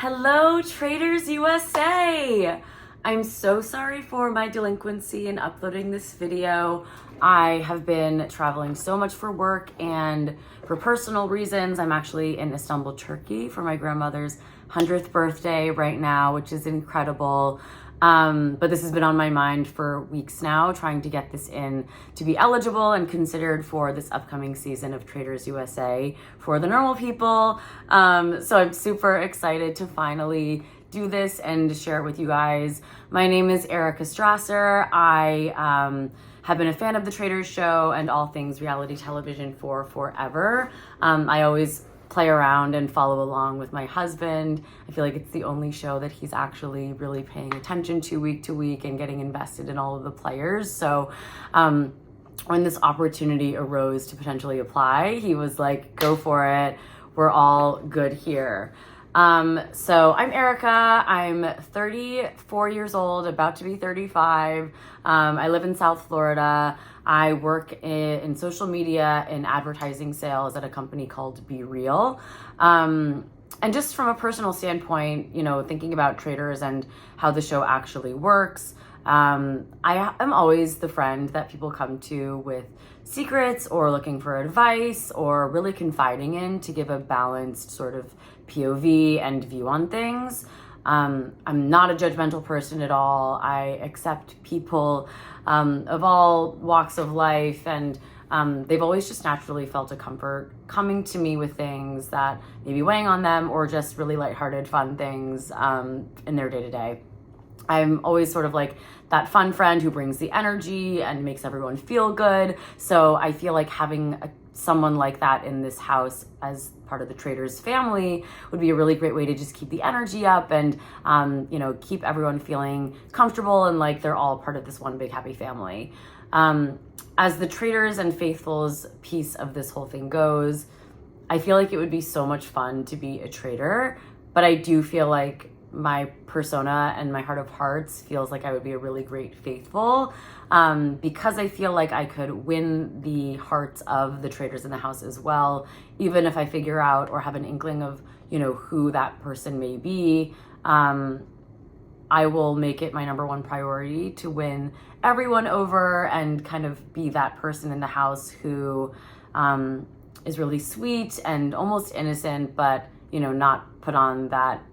Hello, Traitors USA! I'm so sorry for my delinquency in uploading this video. I have been traveling so much for work and for personal reasons. I'm actually in Istanbul, Turkey for my grandmother's 100th birthday right now, which is incredible. But this has been on my mind for weeks now, trying to get this in to be eligible and considered for this upcoming season of Traitors USA for the normal people. So I'm super excited to finally do this and share it with you guys. My name is Erika Strasser. I have been a fan of the Traitors show and all things reality television for forever. I always play around and follow along with my husband. I feel like it's the only show that he's actually really paying attention to week and getting invested in all of the players. So when this opportunity arose to potentially apply, he was like, go for it. We're all good here. So I'm Erika. I'm 34 years old, about to be 35. I live in South Florida. I work in social media and advertising sales at a company called Be Real. And just from a personal standpoint, you know, thinking about Traitors and how the show actually works, I am always the friend that people come to with secrets or looking for advice or really confiding in to give a balanced sort of POV and view on things. I'm not a judgmental person at all. I accept people of all walks of life, and they've always just naturally felt a comfort coming to me with things that may be weighing on them or just really lighthearted, fun things in their day-to-day. I'm always sort of like that fun friend who brings the energy and makes everyone feel good. So I feel like having someone like that in this house as part of the Traitors family would be a really great way to just keep the energy up and, you know, keep everyone feeling comfortable and like they're all part of this one big happy family. As the Traitors and Faithfuls piece of this whole thing goes, I feel like it would be so much fun to be a traitor, but I do feel like my persona and my heart of hearts feels like I would be a really great faithful, because I feel like I could win the hearts of the Traitors in the house as well, even if I figure out or have an inkling of, you know, who that person may be. I will make it my number one priority to win everyone over and kind of be that person in the house who is really sweet and almost innocent, but, you know, not put on that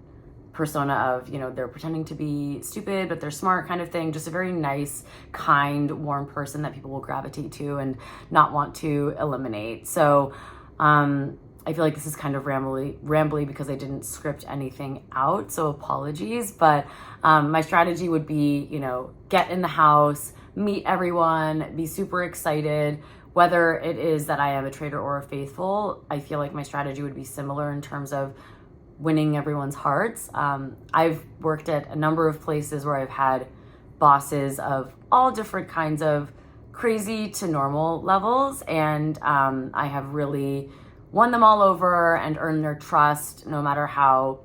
persona of, you know, they're pretending to be stupid, but they're smart kind of thing. Just a very nice, kind, warm person that people will gravitate to and not want to eliminate. So I feel like this is kind of rambly because I didn't script anything out, so apologies. But my strategy would be, you know, get in the house, meet everyone, be super excited. Whether it is that I am a traitor or a faithful, I feel like my strategy would be similar in terms of winning everyone's hearts. I've worked at a number of places where I've had bosses of all different kinds of crazy to normal levels, and I have really won them all over and earned their trust, no matter how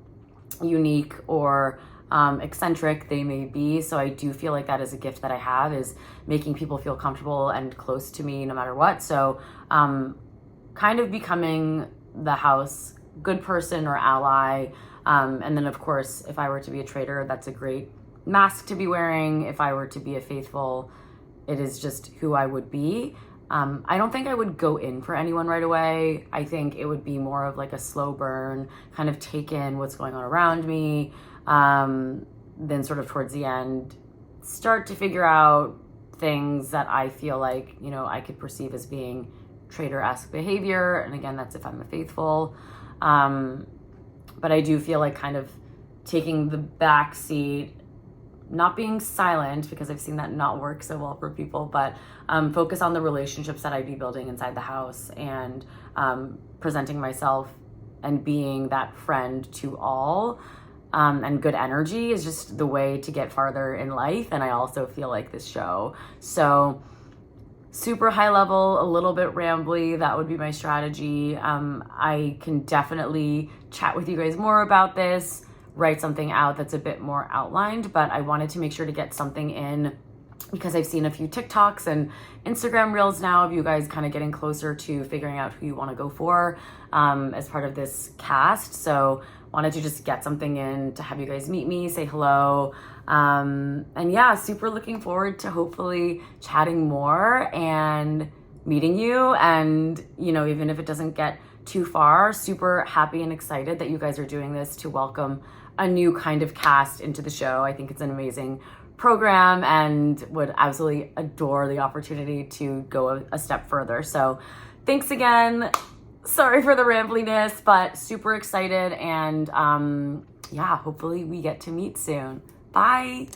unique or eccentric they may be. So I do feel like that is a gift that I have, is making people feel comfortable and close to me no matter what. So kind of becoming the house good person or ally. And then of course, if I were to be a traitor, that's a great mask to be wearing. If I were to be a faithful, it is just who I would be. I don't think I would go in for anyone right away. I think it would be more of like a slow burn, kind of take in what's going on around me. Then sort of towards the end, start to figure out things that I feel like, you know, I could perceive as being traitor-esque behavior. And again, that's if I'm a faithful. But I do feel like kind of taking the back seat, not being silent, because I've seen that not work so well for people, but focus on the relationships that I'd be building inside the house and presenting myself and being that friend to all. And good energy is just the way to get farther in life. And I also feel like this show. So super high level, a little bit rambly, that would be my strategy. I can definitely chat with you guys more about this, write something out that's a bit more outlined, but I wanted to make sure to get something in because I've seen a few TikToks and Instagram reels now of you guys kind of getting closer to figuring out who you want to go for as part of this cast. So wanted to just get something in to have you guys meet me, say hello. And yeah, super looking forward to hopefully chatting more and meeting you. And, you know, even if it doesn't get too far, super happy and excited that you guys are doing this to welcome a new kind of cast into the show. I think it's an amazing program and would absolutely adore the opportunity to go a step further. So thanks again. Sorry for the rambliness, but super excited. And yeah, hopefully we get to meet soon. Bye.